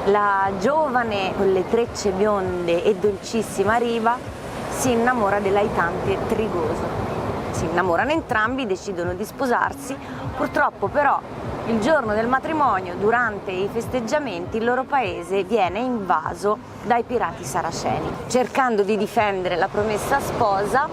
La giovane con le trecce bionde e dolcissima Riva si innamora dell'aitante Trigoso. Si innamorano entrambi, decidono di sposarsi, purtroppo però il giorno del matrimonio, durante i festeggiamenti, il loro paese viene invaso dai pirati saraceni. Cercando di difendere la promessa sposa,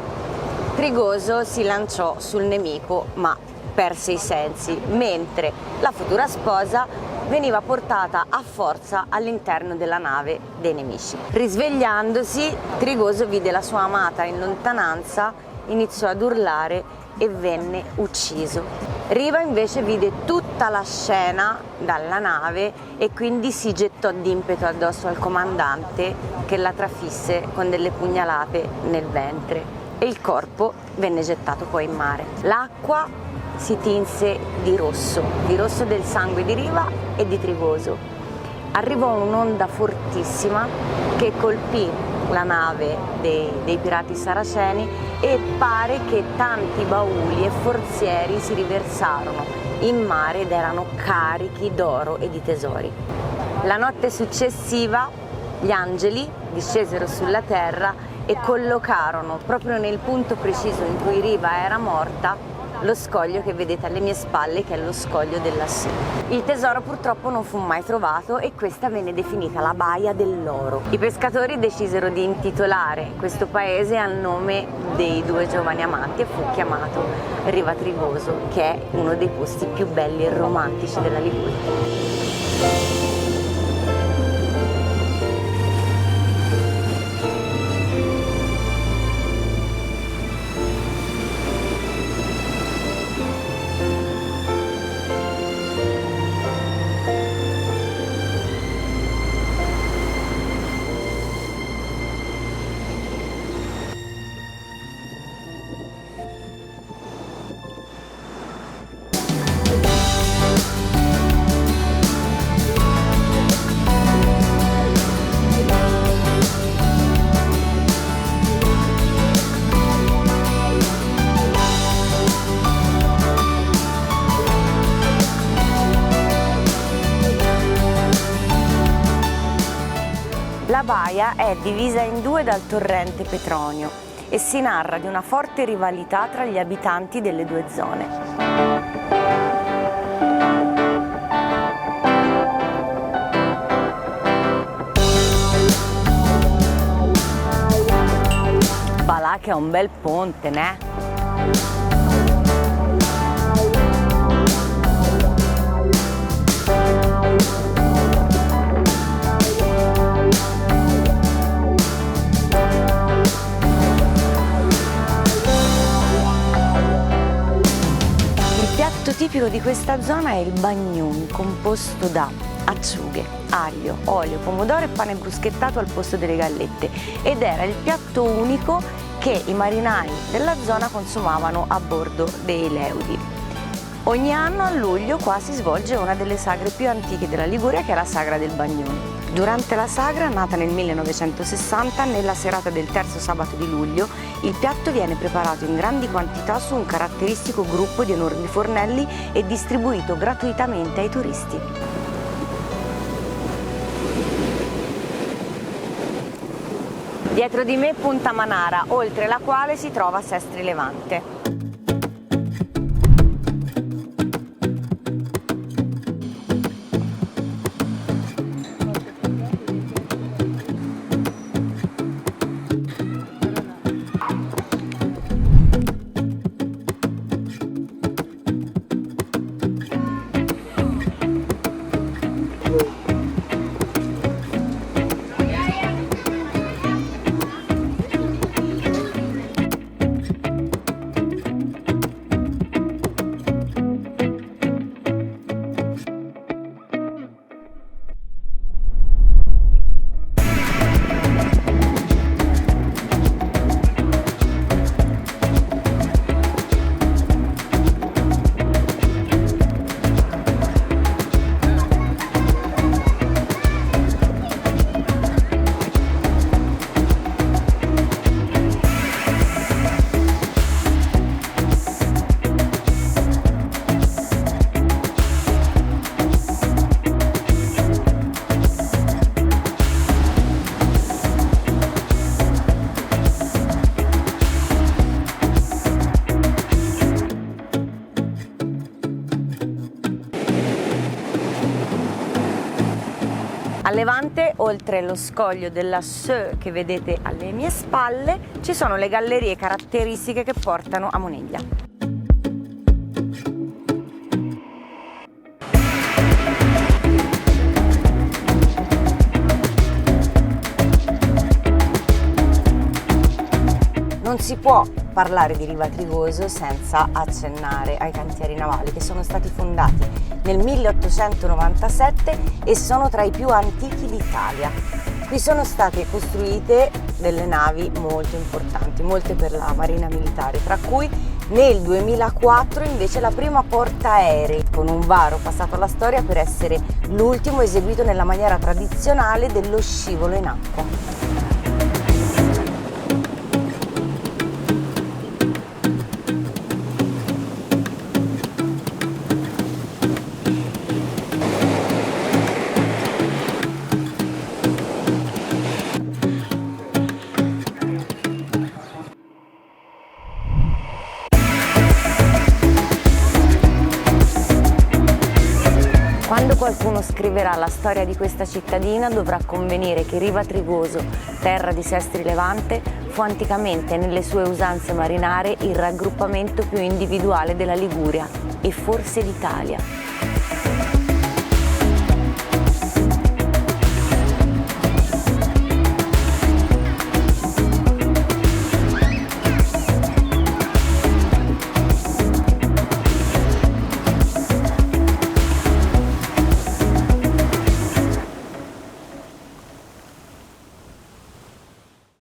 Trigoso si lanciò sul nemico ma perse i sensi, mentre la futura sposa veniva portata a forza all'interno della nave dei nemici. Risvegliandosi, Trigoso vide la sua amata in lontananza, iniziò ad urlare e venne ucciso. Riva invece vide tutta la scena dalla nave e quindi si gettò d'impeto addosso al comandante, che la trafisse con delle pugnalate nel ventre e il corpo venne gettato poi in mare. L'acqua si tinse di rosso del sangue di Riva e di Trigoso. Arrivò un'onda fortissima che colpì la nave dei pirati saraceni e pare che tanti bauli e forzieri si riversarono in mare ed erano carichi d'oro e di tesori. La notte successiva gli angeli discesero sulla terra e collocarono proprio nel punto preciso in cui Riva era morta lo scoglio che vedete alle mie spalle, che è lo scoglio dell'Assù. Il tesoro purtroppo non fu mai trovato e questa venne definita la Baia dell'Oro. I pescatori decisero di intitolare questo paese al nome dei due giovani amanti e fu chiamato Riva Trigoso, che è uno dei posti più belli e romantici della Liguria. La baia è divisa in due dal torrente Petronio e si narra di una forte rivalità tra gli abitanti delle due zone. Balà che è un bel ponte, né? Il piatto tipico di questa zona è il bagnun, composto da acciughe, aglio, olio, pomodoro e pane bruschettato al posto delle gallette, ed era il piatto unico che i marinai della zona consumavano a bordo dei Leudi. Ogni anno a luglio qua si svolge una delle sagre più antiche della Liguria, che è la sagra del bagnun. Durante la sagra, nata nel 1960, nella serata del terzo sabato di luglio, il piatto viene preparato in grandi quantità su un caratteristico gruppo di enormi fornelli e distribuito gratuitamente ai turisti. Dietro di me Punta Manara, oltre la quale si trova Sestri Levante. A levante, oltre lo scoglio della Seu che vedete alle mie spalle, ci sono le gallerie caratteristiche che portano a Moneglia. Non si può parlare di Riva Trigoso senza accennare ai cantieri navali che sono stati fondati nel 1897 e sono tra i più antichi d'Italia. Qui sono state costruite delle navi molto importanti, molte per la Marina Militare, tra cui nel 2004 invece la prima portaerei con un varo passato alla storia per essere l'ultimo eseguito nella maniera tradizionale dello scivolo in acqua. Quando qualcuno scriverà la storia di questa cittadina dovrà convenire che Riva Trigoso, terra di Sestri Levante, fu anticamente nelle sue usanze marinare il raggruppamento più individuale della Liguria e forse d'Italia.